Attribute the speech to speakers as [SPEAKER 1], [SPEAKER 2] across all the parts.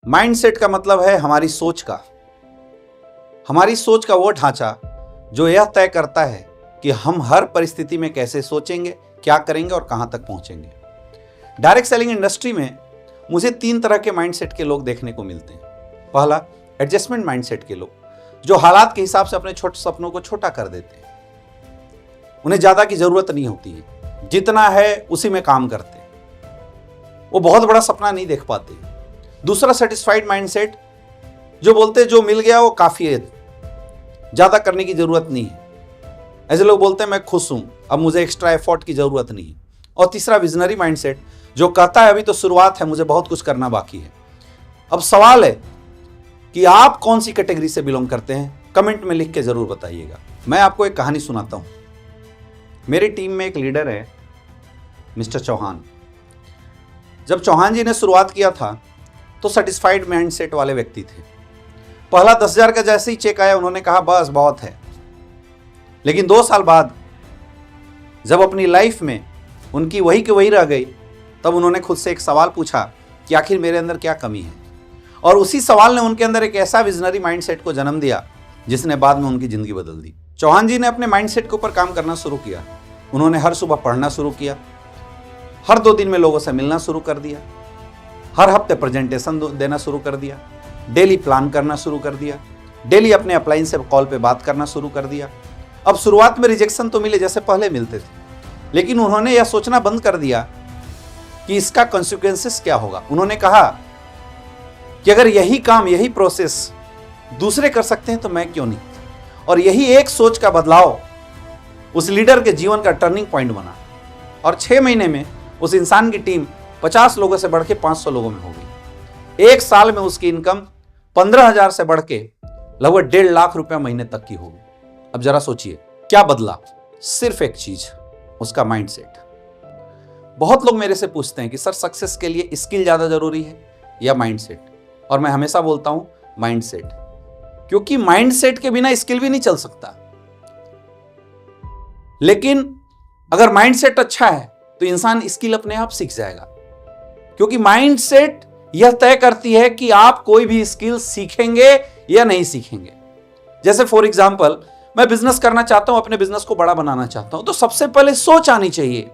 [SPEAKER 1] Mindset का मतलब है हमारी सोच का वो ढांचा जो यह तय करता है कि हम हर परिस्थिति में कैसे सोचेंगे, क्या करेंगे और कहां तक पहुंचेंगे। डायरेक्ट सेलिंग इंडस्ट्री में मुझे 3 तरह के माइंडसेट के लोग देखने को मिलते हैं। पहला, एडजस्टमेंट माइंडसेट के लोग, जो हालात के हिसाब से अपने छोटे सपनों को छोटा कर देते हैं। उन्हें ज्यादा की जरूरत नहीं होती है, जितना है उसी में काम करते हैं। वो बहुत बड़ा सपना नहीं देख पाते। दूसरा, सेटिस्फाइड माइंडसेट, जो बोलते जो मिल गया वो काफी है, ज्यादा करने की जरूरत नहीं है। ऐसे लोग बोलते हैं मैं खुश हूं, अब मुझे एक्स्ट्रा एफर्ट की जरूरत नहीं है। और तीसरा, विजनरी माइंडसेट, जो कहता है अभी तो शुरुआत है, मुझे बहुत कुछ करना बाकी है। अब सवाल है कि आप कौन सी कैटेगरी से बिलोंग करते हैं, कमेंट में लिख के जरूर बताइएगा। मैं आपको एक कहानी सुनाता हूं। मेरी टीम में एक लीडर है, मिस्टर चौहान। जब चौहान जी ने शुरुआत किया था तो सेटिस्फाइड माइंडसेट वाले व्यक्ति थे। पहला 10,000 का जैसे ही चेक आया, उन्होंने कहा बस बहुत है। लेकिन 2 साल बाद जब अपनी लाइफ में उनकी वही की वही रह गई, तब उन्होंने खुद से एक सवाल पूछा कि आखिर मेरे अंदर क्या कमी है। और उसी सवाल ने उनके अंदर एक ऐसा विजनरी माइंडसेट को जन्म दिया जिसने बाद में उनकी जिंदगी बदल दी। चौहान जी ने अपने माइंडसेट के ऊपर काम करना शुरू किया। उन्होंने हर सुबह पढ़ना शुरू किया, हर 2 दिन में लोगों से मिलना शुरू कर दिया, हर हफ्ते प्रेजेंटेशन देना शुरू कर दिया, डेली प्लान करना शुरू कर दिया, डेली अपने अपलाइन से कॉल पे बात करना शुरू कर दिया। अब शुरुआत में रिजेक्शन तो मिले जैसे पहले मिलते थे, लेकिन उन्होंने यह सोचना बंद कर दिया कि इसका कॉन्सिक्वेंसेस क्या होगा। उन्होंने कहा कि अगर यही काम, यही प्रोसेस दूसरे कर सकते हैं तो मैं क्यों नहीं। और यही एक सोच का बदलाव उस लीडर के जीवन का टर्निंग पॉइंट बना। और 6 महीने में उस इंसान की टीम 50 लोगों से बढ़ के 500 लोगों में हो गई। 1 साल में उसकी इनकम 15,000 से बढ़ के लगभग 1.5 लाख रुपया महीने तक की होगी। अब जरा सोचिए क्या बदला। सिर्फ एक चीज, उसका माइंडसेट। बहुत लोग मेरे से पूछते हैं कि सर सक्सेस के लिए स्किल ज्यादा जरूरी है या माइंडसेट, और मैं हमेशा बोलता हूं माइंडसेट, क्योंकि माइंडसेट के बिना स्किल भी नहीं चल सकता। लेकिन अगर माइंडसेट अच्छा है तो इंसान स्किल अपने आप सीख जाएगा, क्योंकि माइंडसेट यह तय करती है कि आप कोई भी स्किल सीखेंगे या नहीं सीखेंगे। जैसे फॉर एग्जांपल, मैं बिजनेस करना चाहता हूं, अपने बिजनेस को बड़ा बनाना चाहता हूं, तो सबसे पहले सोच आनी चाहिए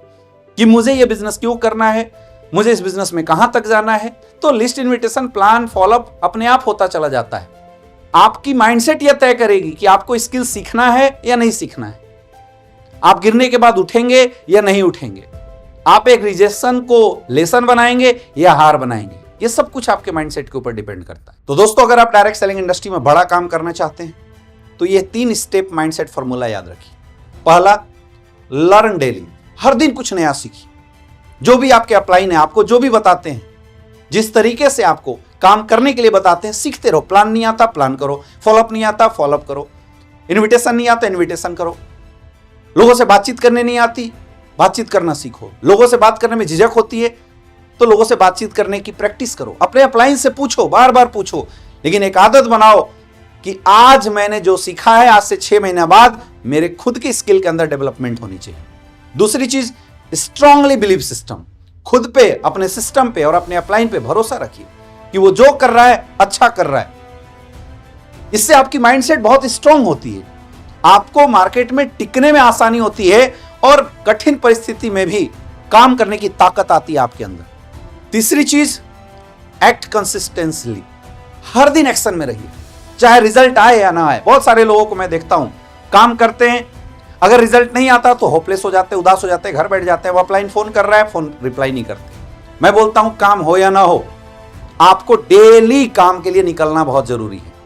[SPEAKER 1] कि मुझे यह बिजनेस क्यों करना है, मुझे इस बिजनेस में कहां तक जाना है। तो लिस्ट, इन्विटेशन, प्लान, फॉलोअप अपने आप होता चला जाता है। आपकी माइंडसेट यह तय करेगी कि आपको स्किल सीखना है या नहीं सीखना है। आप गिरने के बाद उठेंगे या नहीं उठेंगे। आप एक रिजेक्शन को लेसन बनाएंगे या हार बनाएंगे। ये सब कुछ आपके माइंडसेट के ऊपर डिपेंड करता है। तो दोस्तों, अगर आप डायरेक्ट सेलिंग इंडस्ट्री में बड़ा काम करना चाहते हैं तो ये 3 स्टेप माइंडसेट फॉर्मूला याद रखिए। पहला, लर्न डेली। हर दिन कुछ नया सीखिए। जो भी आपके अपलाइन है, आपको जो भी बताते हैं, जिस तरीके से आपको काम करने के लिए बताते हैं, सीखते रहो। प्लान नहीं आता, प्लान करो। फॉलोअप नहीं आता, फॉलोअप करो। इन्विटेशन नहीं आता, इन्विटेशन करो। लोगों से बातचीत करने नहीं आती, बातचीत करना सीखो। लोगों से बात करने में झिझक होती है तो लोगों से बातचीत करने की प्रैक्टिस करो। अपने अपलाइन से पूछो, बार बार पूछो, लेकिन एक आदत बनाओ कि आज मैंने जो सीखा है, आज से 6 महीने बाद मेरे खुद की स्किल के अंदर डेवलपमेंट होनी चाहिए। दूसरी चीज, स्ट्रांगली बिलीव सिस्टम। खुद पे, अपने सिस्टम पे और अपने अपलाइन पे भरोसा रखिए कि वो जो कर रहा है अच्छा कर रहा है। इससे आपकी माइंडसेट बहुत स्ट्रांग होती है, आपको मार्केट में टिकने में आसानी होती है और कठिन परिस्थिति में भी काम करने की ताकत आती है आपके अंदर। तीसरी चीज, एक्ट कंसिस्टेंटली। हर दिन एक्शन में रहिए, चाहे रिजल्ट आए या ना आए। बहुत सारे लोगों को मैं देखता हूं, काम करते हैं, अगर रिजल्ट नहीं आता तो होपलेस हो जाते, उदास हो जाते, घर बैठ जाते हैं। वो अपलाइन फोन कर रहा है, फोन रिप्लाई नहीं करते। मैं बोलता हूं काम हो या ना हो, आपको डेली काम के लिए निकलना बहुत जरूरी है।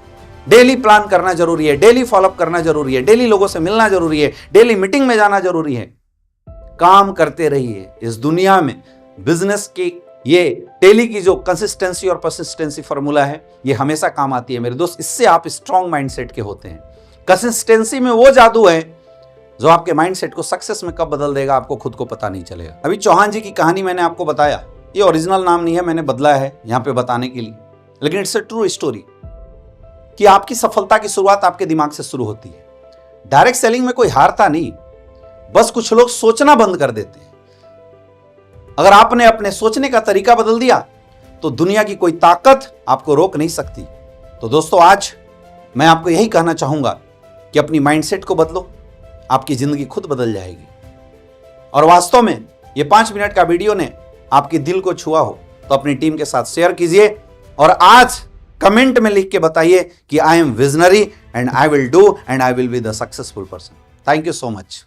[SPEAKER 1] डेली प्लान करना जरूरी है, डेली फॉलोअप करना जरूरी है, डेली लोगों से मिलना जरूरी है, डेली मीटिंग में जाना जरूरी है। काम करते रहिए। इस दुनिया में बिजनेस की ये डेली की जो कंसिस्टेंसी और परसिस्टेंसी फॉर्मूला है, ये हमेशा काम आती है मेरे दोस्त। इससे आप स्ट्रांग माइंडसेट के होते हैं। कंसिस्टेंसी में वो जादू है जो आपके माइंडसेट को सक्सेस में कब बदल देगा, आपको खुद को पता नहीं चलेगा। अभी चौहान जी की कहानी मैंने आपको बताया, ये ओरिजिनल नाम नहीं है, मैंने बदला है यहां पे बताने के लिए, लेकिन इट्स अ ट्रू स्टोरी कि आपकी सफलता की शुरुआत आपके दिमाग से शुरू होती है। डायरेक्ट सेलिंग में कोई हारता नहीं, बस कुछ लोग सोचना बंद कर देते हैं। अगर आपने अपने सोचने का तरीका बदल दिया तो दुनिया की कोई ताकत आपको रोक नहीं सकती। तो दोस्तों, आज मैं आपको यही कहना चाहूंगा कि अपनी माइंडसेट को बदलो, आपकी जिंदगी खुद बदल जाएगी। और वास्तव में ये 5 मिनट का वीडियो ने आपके दिल को छुआ हो तो अपनी टीम के साथ शेयर कीजिए और आज कमेंट में लिख के बताइए कि I am visionary and I will do and I will be the successful person. Thank you so much.